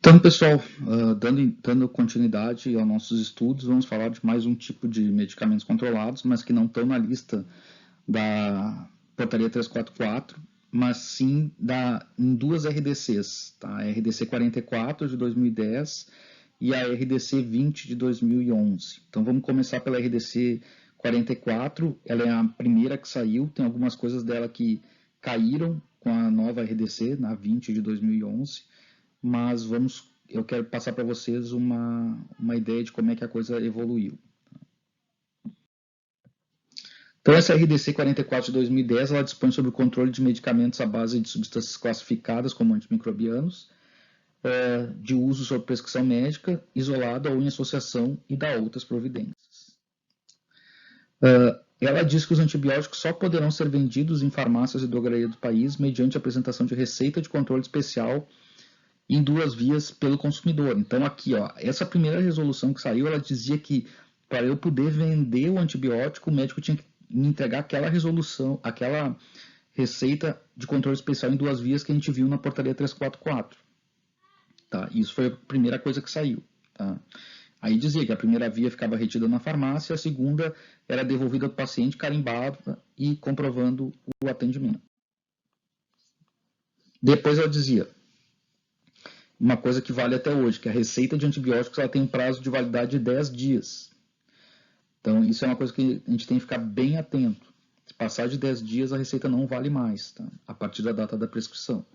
Então, pessoal, dando continuidade aos nossos estudos, vamos falar de mais um tipo de medicamentos controlados, mas que não estão na lista da Portaria 344, mas sim em duas RDCs, tá? A RDC 44 de 2010 e a RDC 20 de 2011. Então, vamos começar pela RDC 44, ela é a primeira que saiu, tem algumas coisas dela que caíram com a nova RDC, na 20 de 2011, mas eu quero passar para vocês uma ideia de como é que a coisa evoluiu. Então, essa RDC 44 de 2010, ela dispõe sobre o controle de medicamentos à base de substâncias classificadas como antimicrobianos, de uso sob prescrição médica, isolada ou em associação, e dá outras providências. Ela diz que os antibióticos só poderão ser vendidos em farmácias e drogarias do país mediante apresentação de receita de controle especial em duas vias pelo consumidor. Então, aqui, ó, essa primeira resolução que saiu, ela dizia que para eu poder vender o antibiótico, o médico tinha que me entregar aquela resolução, aquela receita de controle especial em duas vias que a gente viu na portaria 344. Tá? Isso foi a primeira coisa que saiu. Tá? Aí dizia que a primeira via ficava retida na farmácia, a segunda era devolvida ao paciente carimbada e comprovando o atendimento. Depois ela dizia uma coisa que vale até hoje, que a receita de antibióticos ela tem um prazo de validade de 10 dias. Então, isso é uma coisa que a gente tem que ficar bem atento. Se passar de 10 dias, a receita não vale mais, tá? A partir da data da prescrição.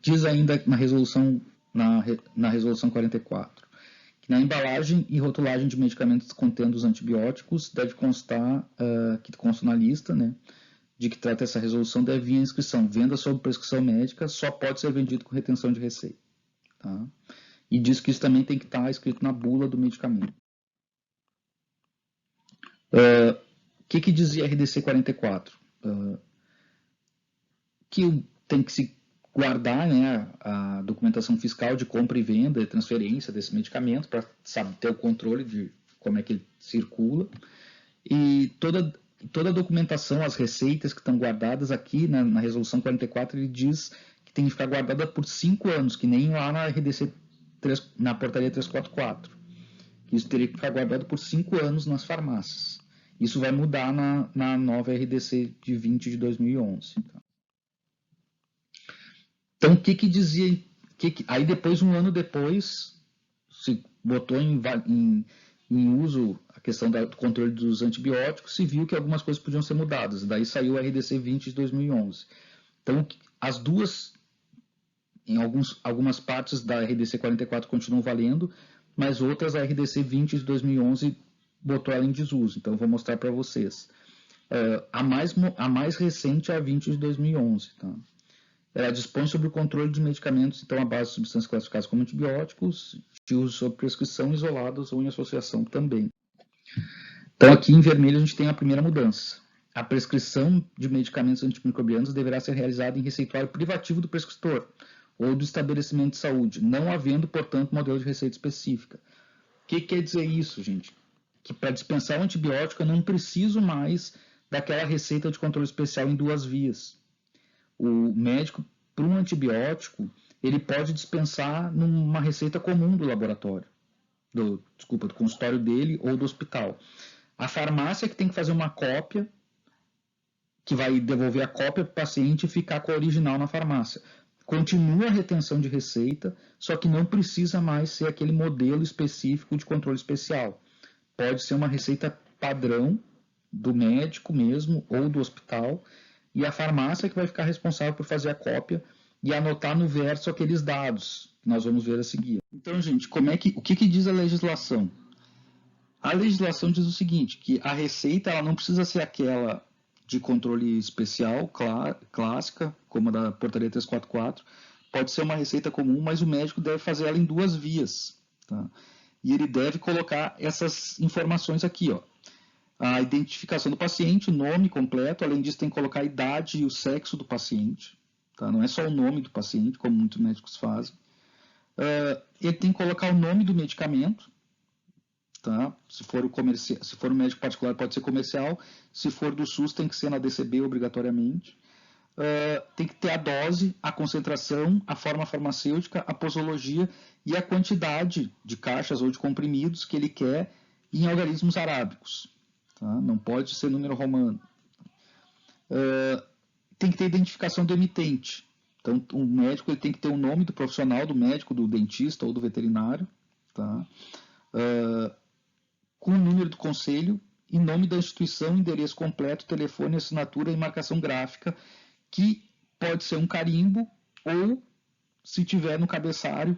Diz ainda na resolução 44, que na embalagem e rotulagem de medicamentos contendo os antibióticos deve constar, que consta na lista, né, de que trata essa resolução, deve vir a inscrição: venda sob prescrição médica só pode ser vendido com retenção de receita. Tá? E diz que isso também tem que estar escrito na bula do medicamento. O que dizia a RDC 44? Que tem que se guardar, né, a documentação fiscal de compra e venda e transferência desse medicamento para ter o controle de como é que ele circula. E toda a documentação, as receitas que estão guardadas aqui na resolução 44, ele diz que tem que ficar guardada por 5 anos, que nem lá na RDC na portaria 344. Isso teria que ficar guardado por 5 anos nas farmácias. Isso vai mudar na nova RDC de 20 de 2011. Então, o que dizia... aí depois, um ano depois, se botou em uso a questão do controle dos antibióticos, se viu que algumas coisas podiam ser mudadas. Daí saiu a RDC 20 de 2011. Então, as duas, em algumas partes da RDC 44 continuam valendo, mas outras, a RDC 20 de 2011 botou ela em desuso. Então, eu vou mostrar para vocês. A mais recente é a 20 de 2011. Tá? Ela dispõe sobre o controle de medicamentos, então, à base de substâncias classificadas como antibióticos, de uso sob prescrição, isolados ou em associação também. Então, aqui em vermelho, a gente tem a primeira mudança. A prescrição de medicamentos antimicrobianos deverá ser realizada em receituário privativo do prescritor ou do estabelecimento de saúde, não havendo, portanto, modelo de receita específica. O que quer dizer isso, gente? Que para dispensar o antibiótico eu não preciso mais daquela receita de controle especial em duas vias. O médico, para um antibiótico, ele pode dispensar numa receita comum do laboratório, do consultório dele ou do hospital. A farmácia que tem que fazer uma cópia, que vai devolver a cópia para o paciente e ficar com a original na farmácia. Continua a retenção de receita, só que não precisa mais ser aquele modelo específico de controle especial. Pode ser uma receita padrão do médico mesmo ou do hospital, e a farmácia que vai ficar responsável por fazer a cópia e anotar no verso aqueles dados que nós vamos ver a seguir. Então, gente, o que diz a legislação? A legislação diz o seguinte, que a receita ela não precisa ser aquela de controle especial, clássica, como a da portaria 344, pode ser uma receita comum, mas o médico deve fazer ela em duas vias. Tá? E ele deve colocar essas informações aqui, ó. A identificação do paciente, o nome completo, além disso tem que colocar a idade e o sexo do paciente, tá? Não é só o nome do paciente, como muitos médicos fazem. Ele tem que colocar o nome do medicamento, tá? Se for o médico particular pode ser comercial, se for do SUS tem que ser na DCB obrigatoriamente. tem que ter a dose, a concentração, a forma farmacêutica, a posologia e a quantidade de caixas ou de comprimidos que ele quer em algarismos arábicos. Tá? Não pode ser número romano. Tem que ter identificação do emitente. Então, o médico ele tem que ter o nome do profissional, do médico, do dentista ou do veterinário, tá? Com o número do conselho, em nome da instituição, endereço completo, telefone, assinatura e marcação gráfica, que pode ser um carimbo ou, se tiver no cabeçalho,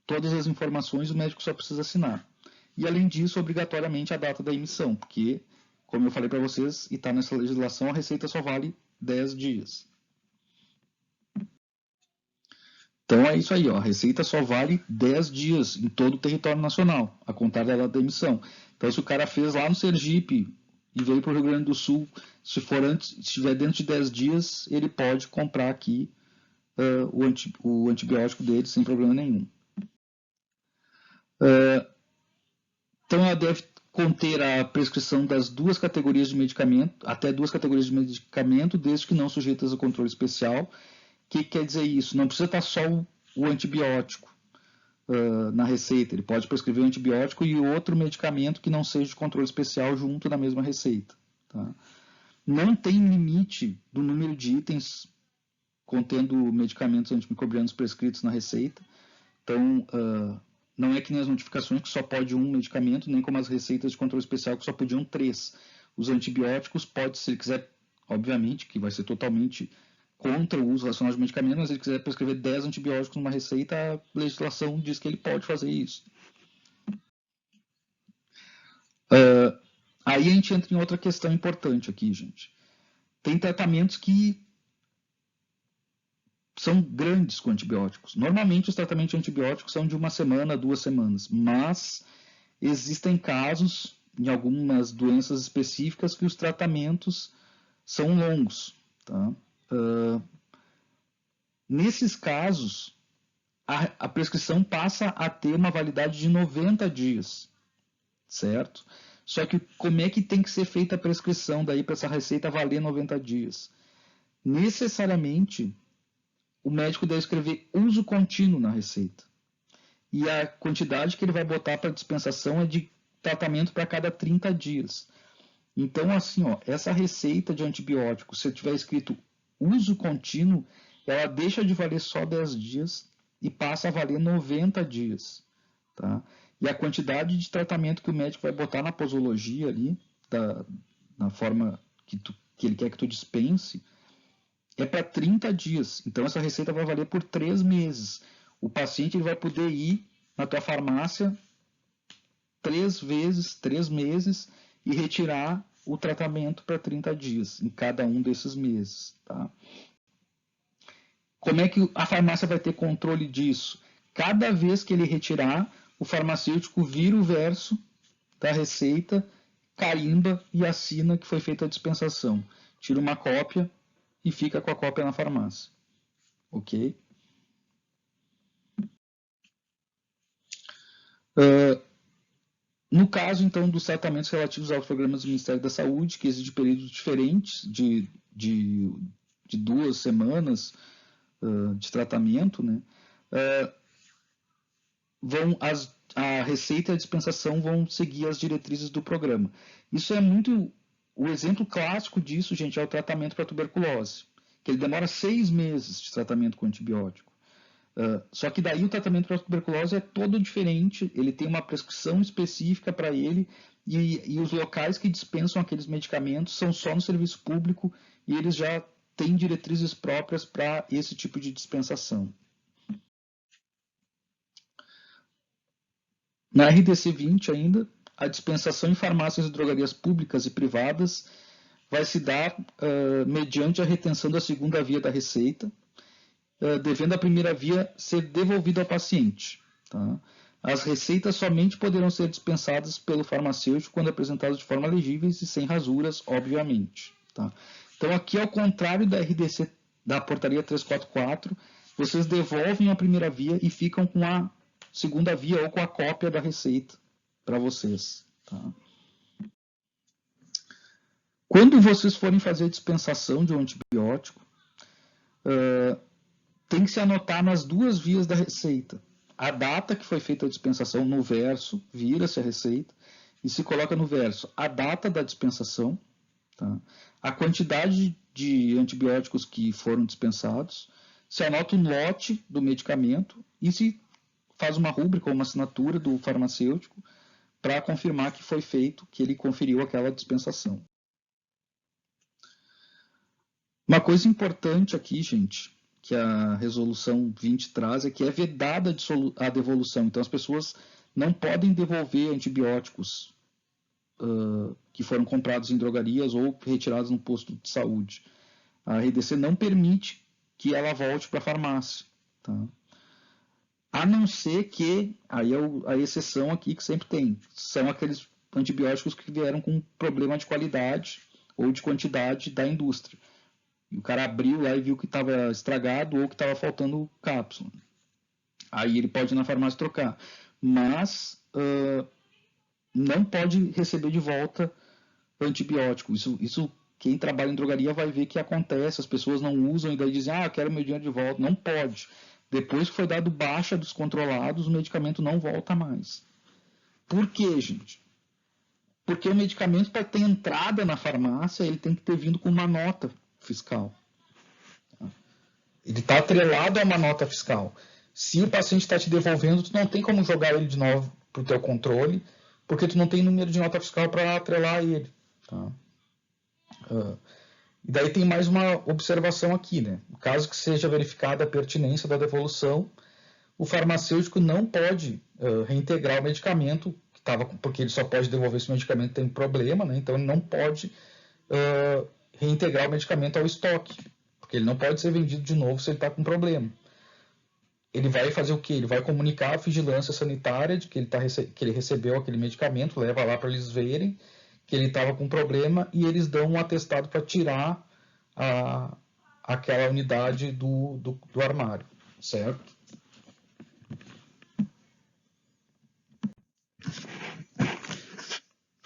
todas as informações o médico só precisa assinar. E, além disso, obrigatoriamente a data da emissão, porque, como eu falei para vocês, e está nessa legislação, a receita só vale 10 dias. Então é isso aí, ó, a receita só vale 10 dias em todo o território nacional, a contar da data da emissão. Então, se o cara fez lá no Sergipe e veio para o Rio Grande do Sul, se estiver dentro de 10 dias, ele pode comprar aqui o antibiótico dele sem problema nenhum. Então, ela deve conter a prescrição das duas categorias de medicamento, até duas categorias de medicamento, desde que não sujeitas a controle especial. O que quer dizer isso? Não precisa estar só o antibiótico na receita. Ele pode prescrever um antibiótico e outro medicamento que não seja de controle especial junto na mesma receita. Tá? Não tem limite do número de itens contendo medicamentos antimicrobianos prescritos na receita. Então, não é que nem as notificações que só pode um medicamento, nem como as receitas de controle especial que só podiam 3. Os antibióticos pode, se ele quiser, obviamente, que vai ser totalmente contra o uso racional de medicamentos, mas se ele quiser prescrever 10 antibióticos numa receita, a legislação diz que ele pode fazer isso. Aí a gente entra em outra questão importante aqui, gente. Tem tratamentos que são grandes com antibióticos. Normalmente os tratamentos de antibióticos são de 1 semana, 2 semanas, mas existem casos, em algumas doenças específicas, que os tratamentos são longos. Tá? Nesses casos, a prescrição passa a ter uma validade de 90 dias, certo? Só que como é que tem que ser feita a prescrição daí para essa receita valer 90 dias? Necessariamente, o médico deve escrever uso contínuo na receita. E a quantidade que ele vai botar para dispensação é de tratamento para cada 30 dias. Então, assim, ó, essa receita de antibiótico, se tiver escrito uso contínuo, ela deixa de valer só 10 dias e passa a valer 90 dias. Tá? E a quantidade de tratamento que o médico vai botar na posologia ali, na forma que ele quer que tu dispense, é para 30 dias. Então, essa receita vai valer por 3 meses. O paciente ele vai poder ir na tua farmácia 3 vezes, 3 meses, e retirar o tratamento para 30 dias, em cada um desses meses. Tá? Como é que a farmácia vai ter controle disso? Cada vez que ele retirar, o farmacêutico vira o verso da receita, carimba e assina que foi feita a dispensação. Tira uma cópia e fica com a cópia na farmácia. Ok? No caso, então, dos tratamentos relativos aos programas do Ministério da Saúde, que exigem períodos diferentes de 2 semanas de tratamento, né? A receita e a dispensação vão seguir as diretrizes do programa. Isso é muito... O exemplo clássico disso, gente, é o tratamento para tuberculose, que ele demora 6 meses de tratamento com antibiótico. Só que daí o tratamento para tuberculose é todo diferente, ele tem uma prescrição específica para ele e os locais que dispensam aqueles medicamentos são só no serviço público e eles já têm diretrizes próprias para esse tipo de dispensação. Na RDC 20 ainda, a dispensação em farmácias e drogarias públicas e privadas vai se dar mediante a retenção da segunda via da receita, devendo a primeira via ser devolvida ao paciente. Tá? As receitas somente poderão ser dispensadas pelo farmacêutico quando apresentadas de forma legíveis e sem rasuras, obviamente. Tá? Então, aqui, ao contrário da RDC da portaria 344, vocês devolvem a primeira via e ficam com a segunda via ou com a cópia da receita para vocês. Tá? Quando vocês forem fazer a dispensação de um antibiótico, tem que se anotar nas duas vias da receita. A data que foi feita a dispensação no verso, vira-se a receita, e se coloca no verso a data da dispensação, tá? A quantidade de antibióticos que foram dispensados, se anota o lote do medicamento e se faz uma rúbrica ou uma assinatura do farmacêutico para confirmar que foi feito, que ele conferiu aquela dispensação. Uma coisa importante aqui, gente, que a resolução 20 traz é que é vedada a devolução. Então, as pessoas não podem devolver antibióticos que foram comprados em drogarias ou retirados no posto de saúde. A RDC não permite que ela volte para a farmácia. Tá? A não ser que, aí é a exceção aqui que sempre tem, são aqueles antibióticos que vieram com problema de qualidade ou de quantidade da indústria. E o cara abriu lá e viu que estava estragado ou que estava faltando cápsula. Aí ele pode ir na farmácia trocar. Mas não pode receber de volta antibiótico. Isso quem trabalha em drogaria vai ver que acontece. As pessoas não usam e daí dizem, eu quero meu dinheiro de volta. Não pode. Depois que foi dado baixa dos controlados, o medicamento não volta mais. Por quê, gente? Porque o medicamento, para ter entrada na farmácia, ele tem que ter vindo com uma nota fiscal. Ele está atrelado a uma nota fiscal. Se o paciente está te devolvendo, tu não tem como jogar ele de novo para o teu controle, porque tu não tem número de nota fiscal para atrelar a ele. Tá? E daí tem mais uma observação aqui, né? No caso que seja verificada a pertinência da devolução, o farmacêutico não pode reintegrar o medicamento, porque ele só pode devolver se o medicamento tem problema, né? Então ele não pode reintegrar o medicamento ao estoque, porque ele não pode ser vendido de novo se ele está com problema. Ele vai fazer o quê? Ele vai comunicar à vigilância sanitária de que ele recebeu aquele medicamento, leva lá para eles verem que ele estava com problema e eles dão um atestado para tirar aquela unidade do armário, certo?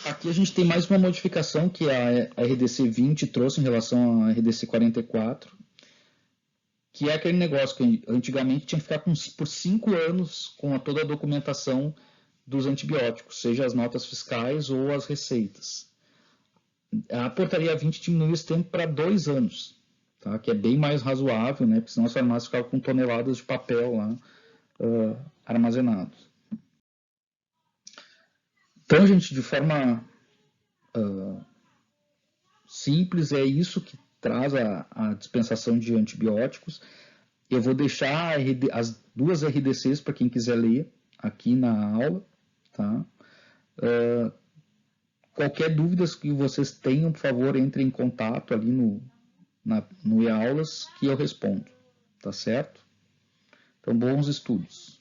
Aqui a gente tem mais uma modificação que a RDC 20 trouxe em relação à RDC 44, que é aquele negócio que antigamente tinha que ficar por 5 anos com toda a documentação dos antibióticos, seja as notas fiscais ou as receitas. A portaria 20 diminuiu esse tempo para 2 anos, tá? Que é bem mais razoável, né? Porque senão as farmácias ficavam com toneladas de papel lá armazenados. Então, gente, de forma simples, é isso que traz a dispensação de antibióticos. Eu vou deixar as duas RDCs para quem quiser ler aqui na aula, tá? Qualquer dúvida que vocês tenham, por favor, entrem em contato ali no e-aulas que eu respondo, tá certo? Então, bons estudos.